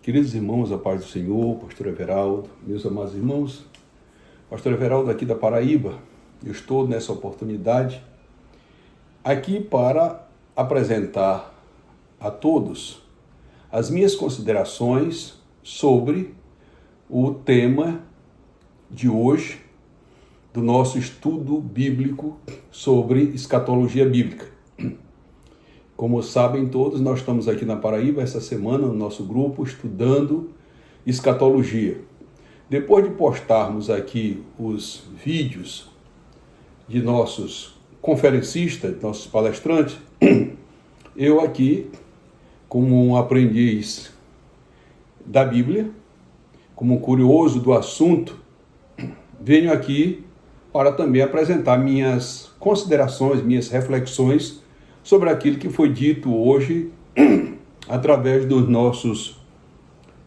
Queridos irmãos, a paz do Senhor, pastor Everaldo, meus amados irmãos, pastor Everaldo aqui da Paraíba, eu estou nessa oportunidade aqui para apresentar a todos as minhas considerações sobre o tema de hoje do nosso estudo bíblico sobre escatologia bíblica. Como sabem todos, nós estamos aqui na Paraíba essa semana no nosso grupo estudando escatologia. Depois de postarmos aqui os vídeos de nossos conferencistas, nossos palestrantes, eu aqui, como um aprendiz da Bíblia, como um curioso do assunto, venho aqui para também apresentar minhas considerações, minhas reflexões sobre aquilo que foi dito hoje através dos nossos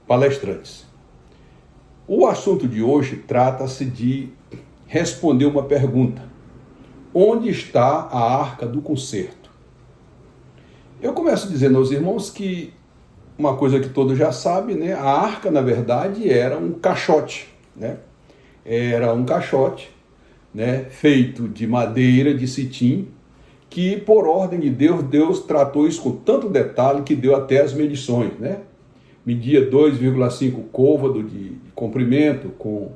palestrantes. O assunto de hoje trata-se de responder uma pergunta: onde está a arca do concerto? Eu começo dizendo aos irmãos que uma coisa que todos já sabem, né? A arca, na verdade, era um caixote, né? Era um caixote, né? Feito de madeira, de cetim, que por ordem de Deus tratou isso com tanto detalhe que deu até as medições, né? Media 2,5 côvado de comprimento, com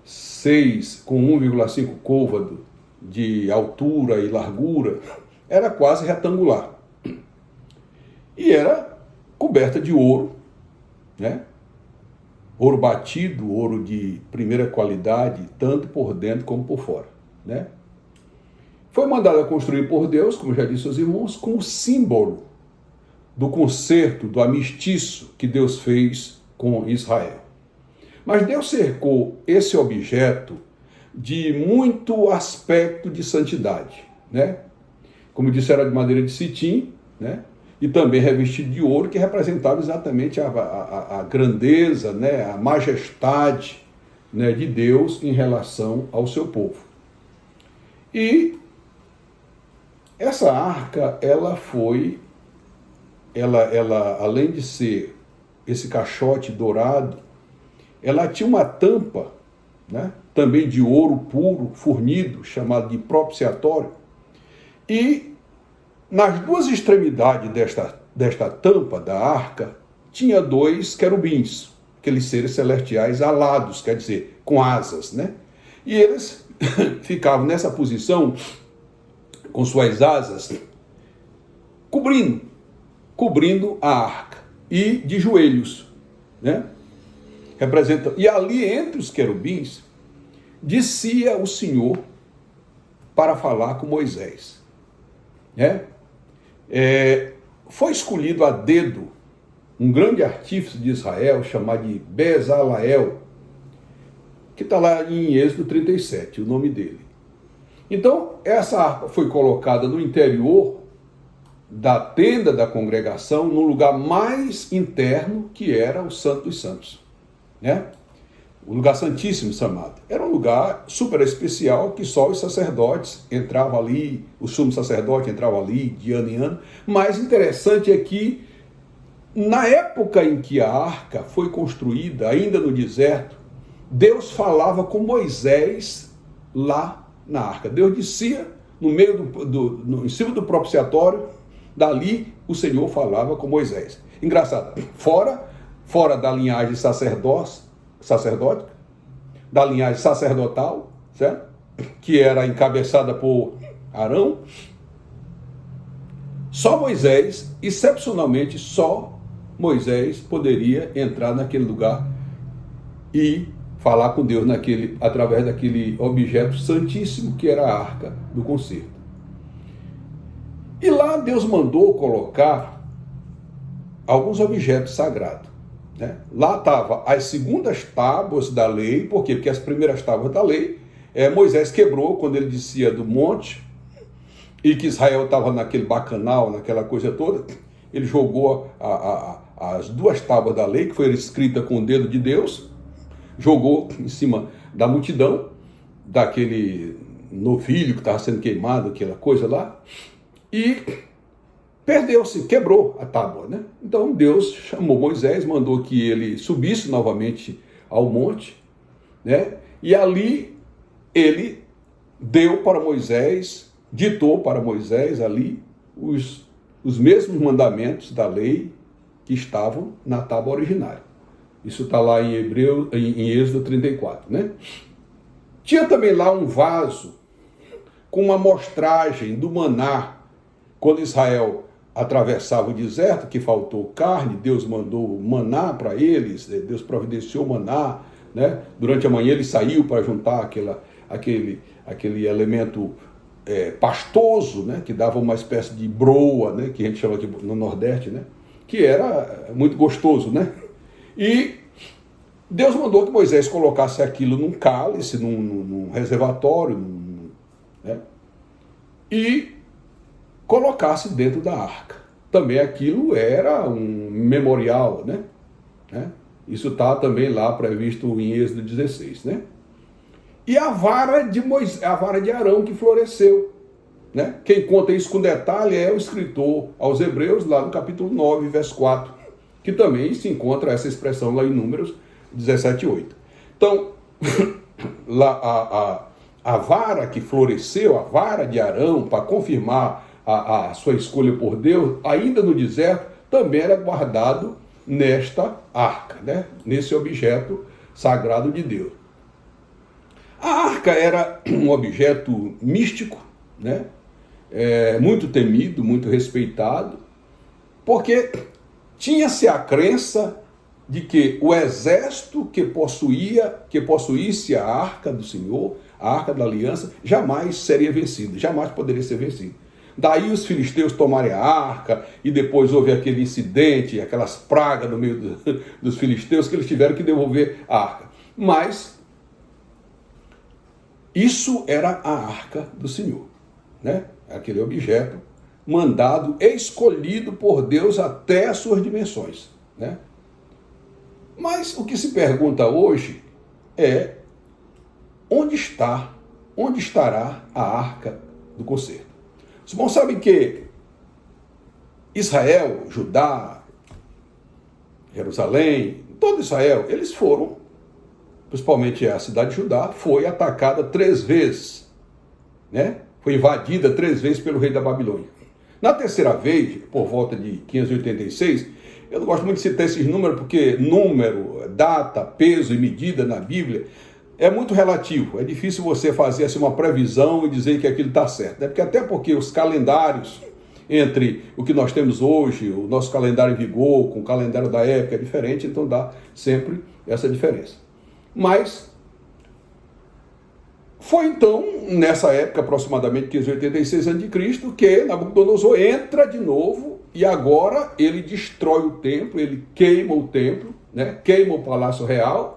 1,5 côvado de altura e largura, era quase retangular. E era coberta de ouro, né? Ouro batido, ouro de primeira qualidade, tanto por dentro como por fora, né? Foi mandada construir por Deus, como já disse aos irmãos, como símbolo do concerto, do amistiço que Deus fez com Israel. Mas Deus cercou esse objeto de muito aspecto de santidade, né? Como disse, era de madeira de cetim, né? E também revestido de ouro, que representava exatamente a grandeza, né? A majestade, né? De Deus em relação ao seu povo. E essa arca, ela além de ser esse caixote dourado, ela tinha uma tampa, né, também de ouro puro, fornido, chamado de propiciatório, e nas duas extremidades desta tampa da arca, tinha dois querubins, aqueles seres celestiais alados, quer dizer, com asas, né? E eles ficavam nessa posição, com suas asas, cobrindo a arca, e de joelhos, né? E ali entre os querubins, descia o Senhor para falar com Moisés, né? Foi escolhido a dedo um grande artífice de Israel, chamado de Bezaleel, que está lá em Êxodo 37, o nome dele. Então, essa arca foi colocada no interior da tenda da congregação, no lugar mais interno, que era o Santo dos Santos, né? O lugar santíssimo chamado. Era um lugar super especial, que só os sacerdotes entravam ali, o sumo sacerdote entrava ali de ano em ano. Mas interessante é que, na época em que a arca foi construída, ainda no deserto, Deus falava com Moisés lá na arca. Deus descia no meio em cima do propiciatório, dali o Senhor falava com Moisés. Engraçado, fora da linhagem sacerdótica, da linhagem sacerdotal, certo? Que era encabeçada por Arão, só Moisés, excepcionalmente só Moisés, poderia entrar naquele lugar e falar com Deus através daquele objeto santíssimo que era a arca do concerto. E lá Deus mandou colocar alguns objetos sagrados, né? Lá estavam as segundas tábuas da lei. Por quê? Porque as primeiras tábuas da lei Moisés quebrou quando ele descia do monte, e que Israel estava naquele bacanal, naquela coisa toda. Ele jogou as duas tábuas da lei, que foi escrita com o dedo de Deus, jogou em cima da multidão, daquele novilho que estava sendo queimado, aquela coisa lá, e perdeu-se, quebrou a tábua, né? Então Deus chamou Moisés, mandou que ele subisse novamente ao monte, né? E ali ele deu para Moisés, ditou para Moisés ali os mesmos mandamentos da lei que estavam na tábua originária. Isso está lá em Êxodo 34, né? Tinha também lá um vaso com uma amostragem do maná. Quando Israel atravessava o deserto, que faltou carne, Deus mandou maná para eles, Deus providenciou maná, né? Durante a manhã ele saiu para juntar aquele elemento pastoso, né? Que dava uma espécie de broa, né? Que a gente chama aqui no Nordeste, né? Que era muito gostoso, né? E Deus mandou que Moisés colocasse aquilo num cálice, num reservatório, né? E colocasse dentro da arca. Também aquilo era um memorial, né? Isso está também lá previsto em Êxodo 16, né? E a vara de Arão que floresceu, né? Quem conta isso com detalhe é o escritor aos Hebreus, lá no capítulo 9, verso 4, que também se encontra essa expressão lá em Números 17:8. Então, lá a vara que floresceu, a vara de Arão, para confirmar a sua escolha por Deus, ainda no deserto, também era guardado nesta arca, né? Nesse objeto sagrado de Deus. A arca era um objeto místico, né? Muito temido, muito respeitado, porque tinha-se a crença de que o exército que possuísse a arca do Senhor, a arca da aliança, jamais seria vencido, jamais poderia ser vencido. Daí os filisteus tomarem a arca, e depois houve aquele incidente, aquelas pragas no meio dos filisteus, que eles tiveram que devolver a arca. Mas isso era a arca do Senhor, né? Aquele objeto mandado, escolhido por Deus até as suas dimensões, né? Mas o que se pergunta hoje é: onde estará a arca do concerto? Os irmãos sabem que Israel, Judá, Jerusalém, todo Israel, eles foram, principalmente a cidade de Judá, foi atacada 3 vezes, né? Foi invadida 3 vezes pelo rei da Babilônia. Na terceira vez, por volta de 586, eu não gosto muito de citar esses números, porque número, data, peso e medida na Bíblia é muito relativo. É difícil você fazer assim, uma previsão e dizer que aquilo está certo, né? Até porque os calendários, entre o que nós temos hoje, o nosso calendário em vigor, com o calendário da época é diferente, então dá sempre essa diferença. Mas foi então, nessa época, aproximadamente 586 a.C., que Nabucodonosor entra de novo e agora ele destrói o templo, ele queima o templo, né? Queima o palácio real,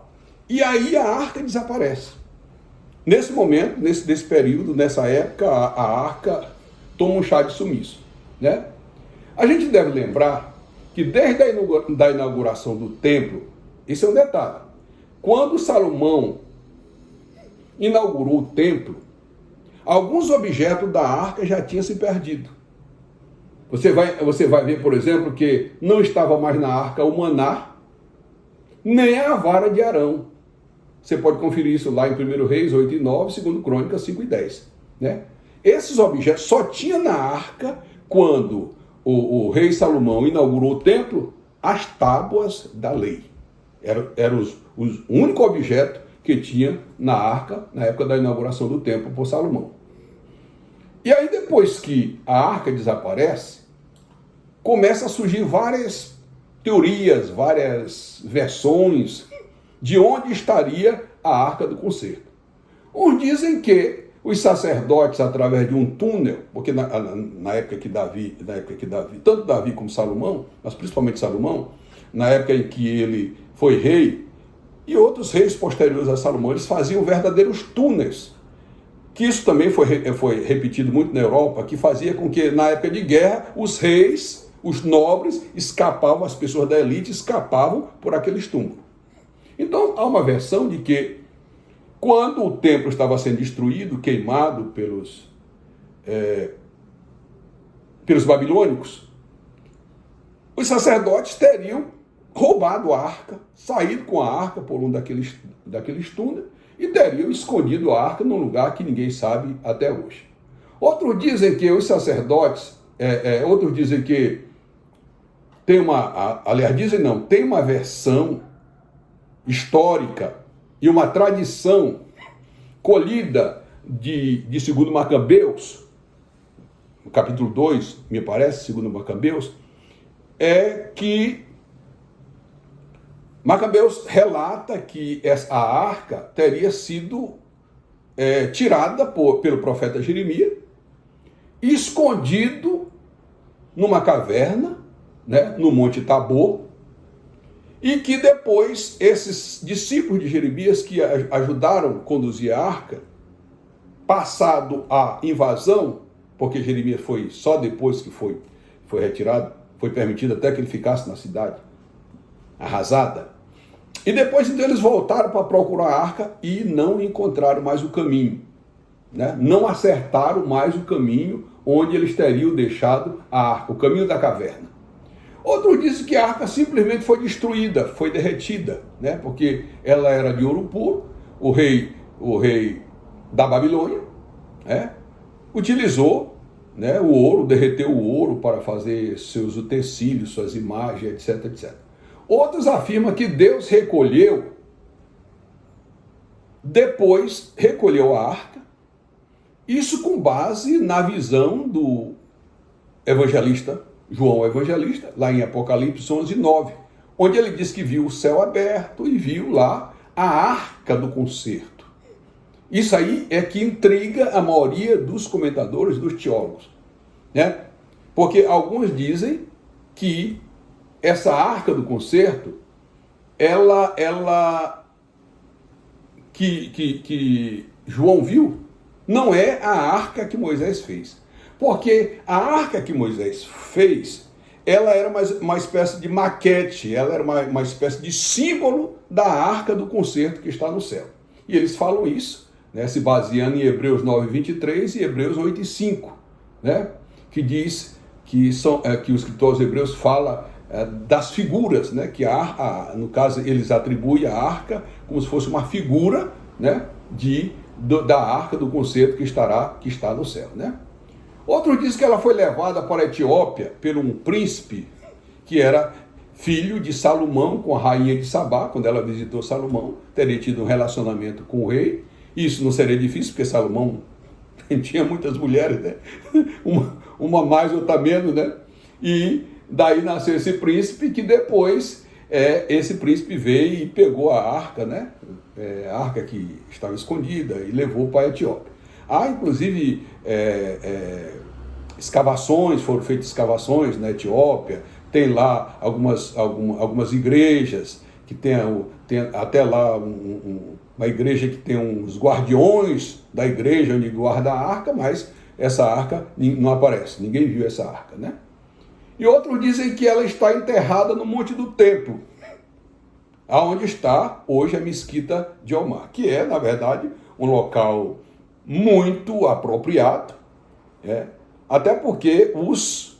e aí a arca desaparece. Nesse momento, nesse período, nessa época, a arca toma um chá de sumiço, né? A gente deve lembrar que desde a inauguração do templo, isso é um detalhe, quando Salomão inaugurou o templo, alguns objetos da arca já tinham se perdido. Você vai ver, por exemplo, que não estava mais na arca o maná, nem a vara de Arão. Você pode conferir isso lá em 1 Reis 8 e 9, 2 Crônicas 5 e 10. Né? Esses objetos só tinha na arca quando o rei Salomão inaugurou o templo, as tábuas da lei. Era o único objeto que tinha na arca na época da inauguração do templo por Salomão. E aí depois que a arca desaparece, começa a surgir várias teorias, várias versões de onde estaria a arca do concerto. Uns dizem que os sacerdotes, através de um túnel, porque na época que Davi, tanto Davi como Salomão, mas principalmente Salomão, na época em que ele foi rei, e outros reis posteriores a Salomão, eles faziam verdadeiros túneis, que isso também foi repetido muito na Europa, que fazia com que, na época de guerra, os reis, os nobres, escapavam, as pessoas da elite escapavam por aqueles túmulos. Então, há uma versão de que, quando o templo estava sendo destruído, queimado pelos babilônicos, os sacerdotes teriam roubado a arca, saído com a arca por um daqueles túneis e teriam escondido a arca num lugar que ninguém sabe até hoje. Outros dizem que os sacerdotes, outros dizem que tem tem uma versão histórica e uma tradição colhida de 2 Macabeus, no capítulo 2, me parece, 2 Macabeus, é que Macabeus relata que a arca teria sido tirada pelo profeta Jeremias e escondido numa caverna, né, no Monte Tabor, e que depois esses discípulos de Jeremias que ajudaram a conduzir a arca, passado a invasão, porque Jeremias foi só depois que foi retirado, foi permitido até que ele ficasse na cidade arrasada. E depois então eles voltaram para procurar a arca e não encontraram mais o caminho, né? Não acertaram mais o caminho onde eles teriam deixado a arca, o caminho da caverna. Outros dizem que a arca simplesmente foi destruída, foi derretida, né? Porque ela era de ouro puro. O rei da Babilônia, né, utilizou, né, o ouro, derreteu o ouro para fazer seus utensílios, suas imagens, etc, etc. Outros afirmam que Deus recolheu a arca, isso com base na visão do evangelista João Evangelista, lá em Apocalipse 11:9, onde ele diz que viu o céu aberto e viu lá a arca do concerto. Isso aí é que intriga a maioria dos comentadores, dos teólogos, né? Porque alguns dizem que essa arca do concerto, que João viu, não é a arca que Moisés fez. Porque a arca que Moisés fez, ela era uma espécie de maquete, ela era uma espécie de símbolo da arca do concerto que está no céu. E eles falam isso, né, se baseando em Hebreus 9:23 e Hebreus 8:5, né, que diz que o escritor aos Hebreus fala das figuras, né, que no caso eles atribuem a arca como se fosse uma figura, né, da arca do concerto que está no céu, né? Outro diz que ela foi levada para a Etiópia por um príncipe que era filho de Salomão com a rainha de Sabá. Quando ela visitou Salomão, teria tido um relacionamento com o rei. Isso não seria difícil, porque Salomão tinha muitas mulheres, né? Uma mais, outra menos, né? E daí nasceu esse príncipe, que depois esse príncipe veio e pegou a arca, né? A arca que estava escondida, e levou para a Etiópia. Há, inclusive, foram feitas escavações na Etiópia, tem lá algumas igrejas, que tem até lá uma igreja que tem uns guardiões da igreja onde guarda a arca, mas essa arca não aparece, ninguém viu essa arca, né? E outros dizem que ela está enterrada no Monte do Templo, aonde está hoje a Mesquita de Omar, que é, na verdade, um local muito apropriado, até porque os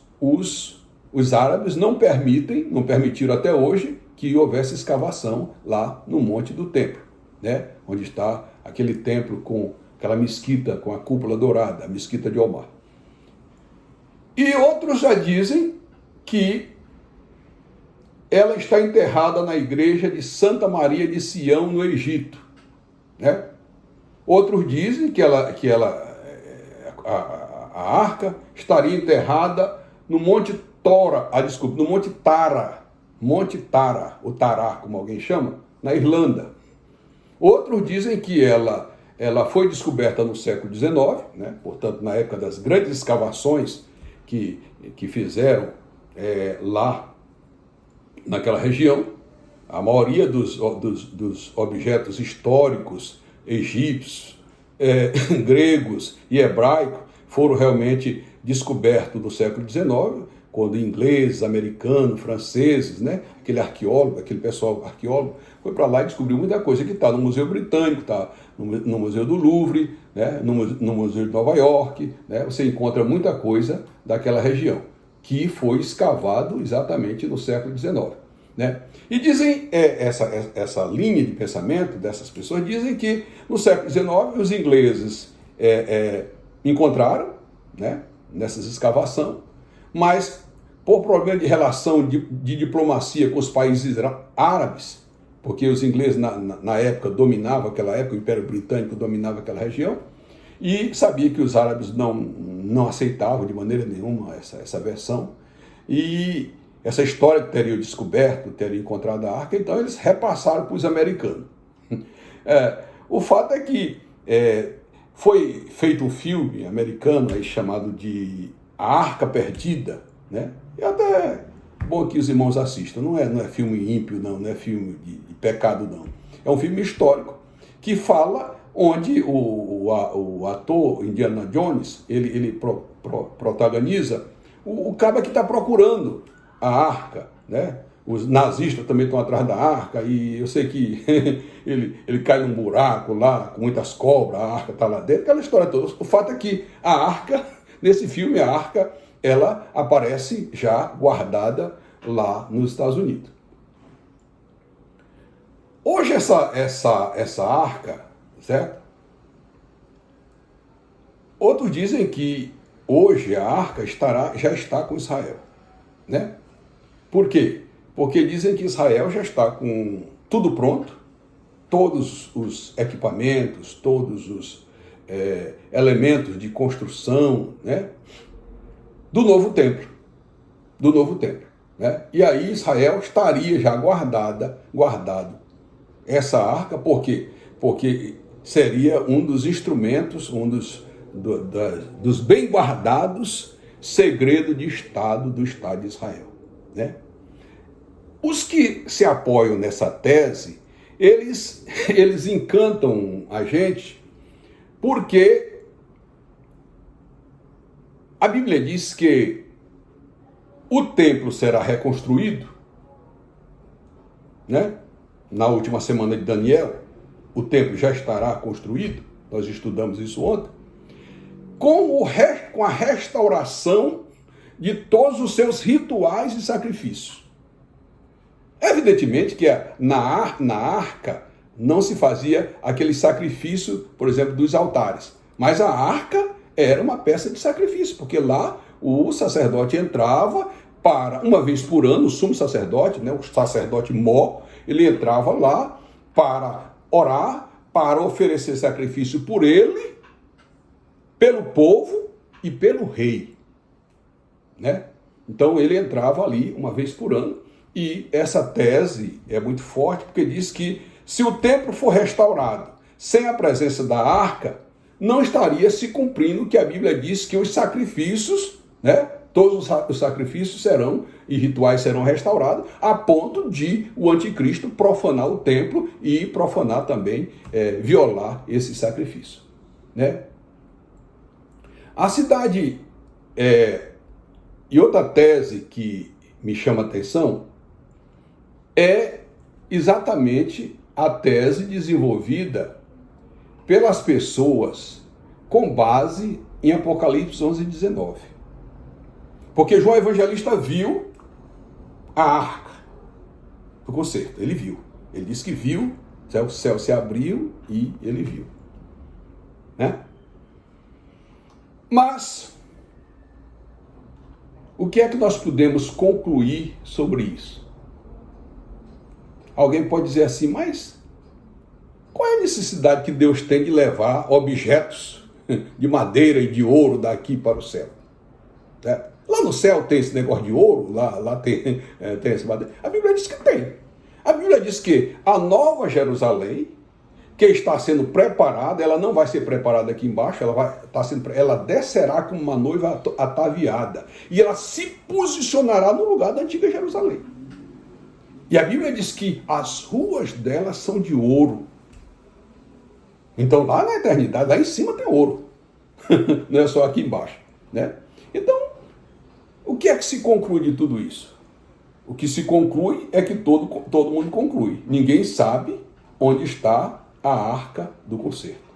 árabes não permitiram até hoje que houvesse escavação lá no Monte do Templo, né, onde está aquele templo com aquela mesquita com a cúpula dourada, a Mesquita de Omar. E outros já dizem que ela está enterrada na igreja de Santa Maria de Sião, no Egito, né? Outros dizem que a arca estaria enterrada no Monte no Monte Tara, o Tará, como alguém chama, na Irlanda. Outros dizem que ela foi descoberta no século XIX, né? Portanto, na época das grandes escavações que fizeram lá naquela região. A maioria dos objetos históricos egípcios, gregos e hebraicos foram realmente descobertos no século XIX, quando ingleses, americanos, franceses, né, aquele pessoal arqueólogo, foi para lá e descobriu muita coisa que está no Museu Britânico, está no Museu do Louvre, né, no Museu de Nova York, né, você encontra muita coisa daquela região. que foi escavado exatamente no século XIX. Né? E dizem, essa linha de pensamento dessas pessoas, dizem que no século XIX os ingleses encontraram, né, nessas escavações, mas por problema de relação de diplomacia com os países árabes, porque os ingleses na época dominavam aquela época, o Império Britânico dominava aquela região, e sabia que os árabes não aceitavam de maneira nenhuma essa versão, e essa história que teriam descoberto, teriam encontrado a arca, então eles repassaram para os americanos. O fato é que foi feito um filme americano aí chamado de A Arca Perdida, né? E até bom que os irmãos assistam, não é filme ímpio, não é filme de pecado, não. É um filme histórico que fala onde o ator Indiana Jones, ele protagoniza o cara que está procurando a arca, né? Os nazistas também estão atrás da arca, e eu sei que ele cai num buraco lá, com muitas cobras, a arca está lá dentro, aquela história toda. O fato é que a arca, nesse filme, a arca, ela aparece já guardada lá nos Estados Unidos. Hoje essa arca, certo? Outros dizem que hoje a arca já está com Israel, né? Por quê? Porque dizem que Israel já está com tudo pronto, todos os equipamentos, todos os elementos de construção, né, do novo templo, né? E aí Israel estaria já guardado essa arca, por quê? Porque seria um dos instrumentos, dos bem guardados segredos de Estado do Estado de Israel, né? Os que se apoiam nessa tese, eles encantam a gente, porque a Bíblia diz que o templo será reconstruído, né? Na última semana de Daniel, o templo já estará construído, nós estudamos isso ontem, com a restauração de todos os seus rituais e sacrifícios. Evidentemente que na arca não se fazia aquele sacrifício, por exemplo, dos altares, mas a arca era uma peça de sacrifício, porque lá o sacerdote entrava para, uma vez por ano, o sumo sacerdote, né, o sacerdote mó, ele entrava lá para orar, para oferecer sacrifício por ele, pelo povo e pelo rei, né? Então ele entrava ali uma vez por ano, e essa tese é muito forte, porque diz que se o templo for restaurado sem a presença da arca, não estaria se cumprindo o que a Bíblia diz, que os sacrifícios, né, todos os sacrifícios e rituais serão restaurados, a ponto de o anticristo profanar o templo e profanar também, violar esse sacrifício, né? A cidade, e outra tese que me chama a atenção, é exatamente a tese desenvolvida pelas pessoas com base em Apocalipse 11:19. Porque João Evangelista viu a arca do concerto, ele viu. Ele disse que viu, o céu se abriu e ele viu, né? Mas o que é que nós podemos concluir sobre isso? Alguém pode dizer assim, mas qual é a necessidade que Deus tem de levar objetos de madeira e de ouro daqui para o céu? Lá no céu tem esse negócio de ouro, lá tem esse madeira. A Bíblia diz que tem. A Bíblia diz que a nova Jerusalém, que está sendo preparada, ela não vai ser preparada aqui embaixo, ela descerá como uma noiva ataviada. E ela se posicionará no lugar da antiga Jerusalém. E a Bíblia diz que as ruas dela são de ouro. Então lá na eternidade, lá em cima tem ouro. Não é só aqui embaixo, né? Então, o que é que se conclui de tudo isso? O que se conclui é que todo mundo conclui. Ninguém sabe onde está a arca do concerto.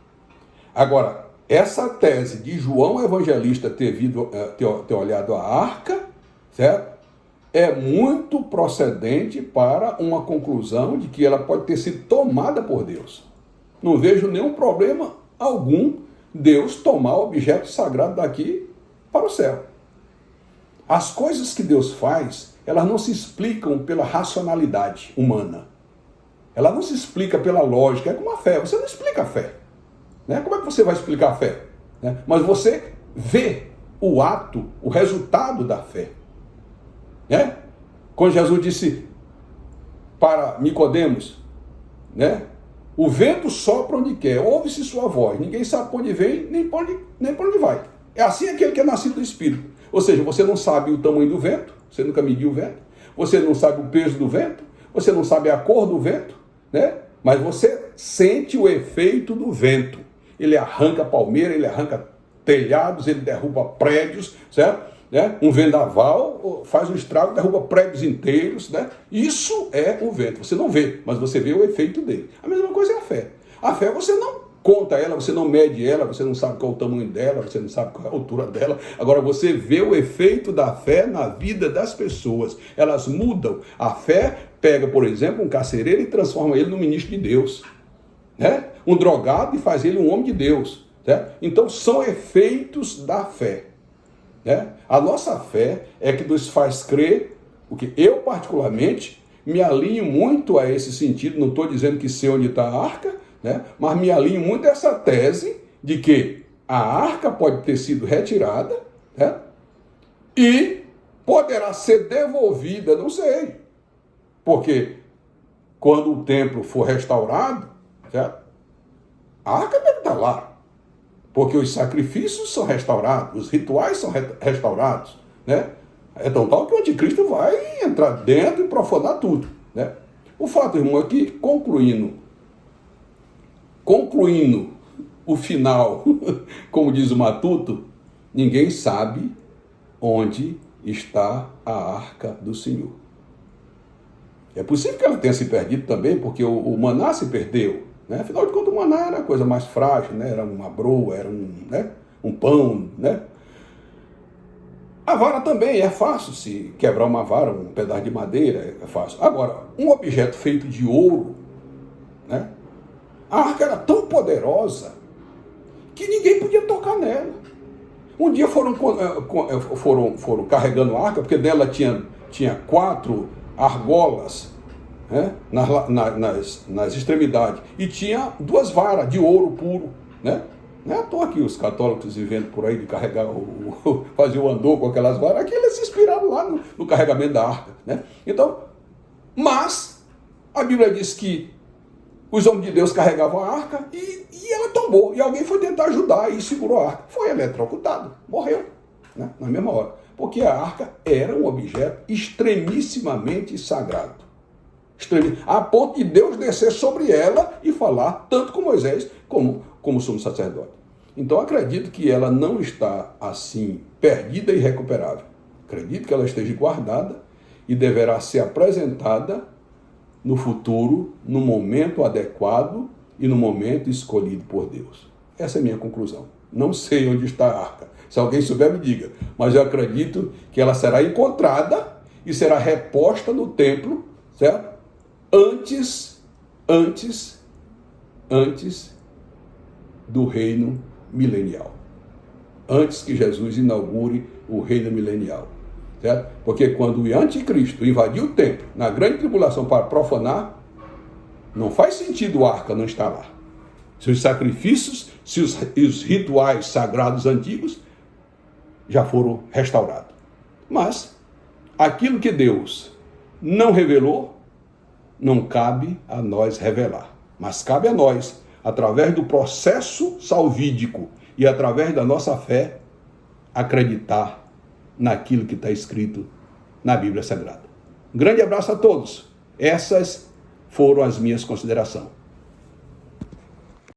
Agora, essa tese de João Evangelista ter olhado a arca certo? É muito procedente para uma conclusão de que ela pode ter sido tomada por Deus. Não vejo nenhum problema algum Deus tomar o objeto sagrado daqui para o céu. As coisas que Deus faz, elas não se explicam pela racionalidade humana. Ela não se explica pela lógica, é como a fé. Você não explica a fé. Né? Como é que você vai explicar a fé? Né? Mas você vê o ato, o resultado da fé. Né? Quando Jesus disse para Nicodemos, né? O vento sopra onde quer, ouve-se sua voz, ninguém sabe para onde vem, nem para onde vai. É assim aquele que é nascido do Espírito. Ou seja, você não sabe o tamanho do vento, você nunca mediu o vento, você não sabe o peso do vento, você não sabe a cor do vento, né? Mas você sente o efeito do vento. Ele arranca palmeira, ele arranca telhados, ele derruba prédios, certo? Né? Um vendaval faz um estrago, derruba prédios inteiros, né? Isso é o vento. Você não vê, mas você vê o efeito dele. A mesma coisa é a fé. A fé você não conta ela, você não mede ela, você não sabe qual é o tamanho dela, você não sabe qual é a altura dela. Agora você vê o efeito da fé na vida das pessoas. Elas mudam. A fé pega, por exemplo, um carcereiro e transforma ele num ministro de Deus, né? Um drogado e faz ele um homem de Deus, né? Então são efeitos da fé. Né? A nossa fé é que nos faz crer, porque eu particularmente me alinho muito a esse sentido, não estou dizendo que sei onde está a arca, né? Mas me alinho muito a essa tese de que a arca pode ter sido retirada, né? E poderá ser devolvida, não sei, porque quando o templo for restaurado, certo? A arca deve estar lá. Porque os sacrifícios são restaurados, os rituais são restaurados, né? É tão tal que o anticristo vai entrar dentro e profanar tudo, né? O fato, irmão, é que, concluindo o final, como diz o Matuto, ninguém sabe onde está a arca do Senhor. É possível que ela tenha se perdido também, porque o maná se perdeu. Né? Afinal de contas, o maná era a coisa mais frágil, né? Era uma broa, era um pão. Né? A vara também é fácil, se quebrar uma vara, um pedaço de madeira, é fácil. Agora, um objeto feito de ouro, né? A arca era tão poderosa que ninguém podia tocar nela. Um dia foram carregando a arca, porque dela tinha 4 argolas, né, nas extremidades, e tinha 2 varas de ouro puro, né? Não é à toa que os católicos inventam por aí de carregar, fazer o andor com aquelas varas, que eles se inspiraram lá no carregamento da arca, né? Então, mas a Bíblia diz que os homens de Deus carregavam a arca e ela tombou, e alguém foi tentar ajudar e segurou a arca, foi eletrocutado, morreu, né, na mesma hora, porque a arca era um objeto extremissimamente sagrado. A ponto de Deus descer sobre ela e falar, tanto com Moisés, como o sumo sacerdote. Então acredito que ela não está assim perdida e irrecuperável. Acredito que ela esteja guardada e deverá ser apresentada no futuro, no momento adequado e no momento escolhido por Deus. Essa é a minha conclusão. Não sei onde está a arca. Se alguém souber, me diga. Mas eu acredito que ela será encontrada e será reposta no templo, certo? Antes do reino milenial. Antes que Jesus inaugure o reino milenial. Certo? Porque quando o anticristo invadiu o templo, na grande tribulação para profanar, não faz sentido a arca não estar lá. Se os sacrifícios, se os rituais sagrados antigos já foram restaurados. Mas aquilo que Deus não revelou, não cabe a nós revelar, mas cabe a nós, através do processo salvídico e através da nossa fé, acreditar naquilo que está escrito na Bíblia Sagrada. Um grande abraço a todos. Essas foram as minhas considerações.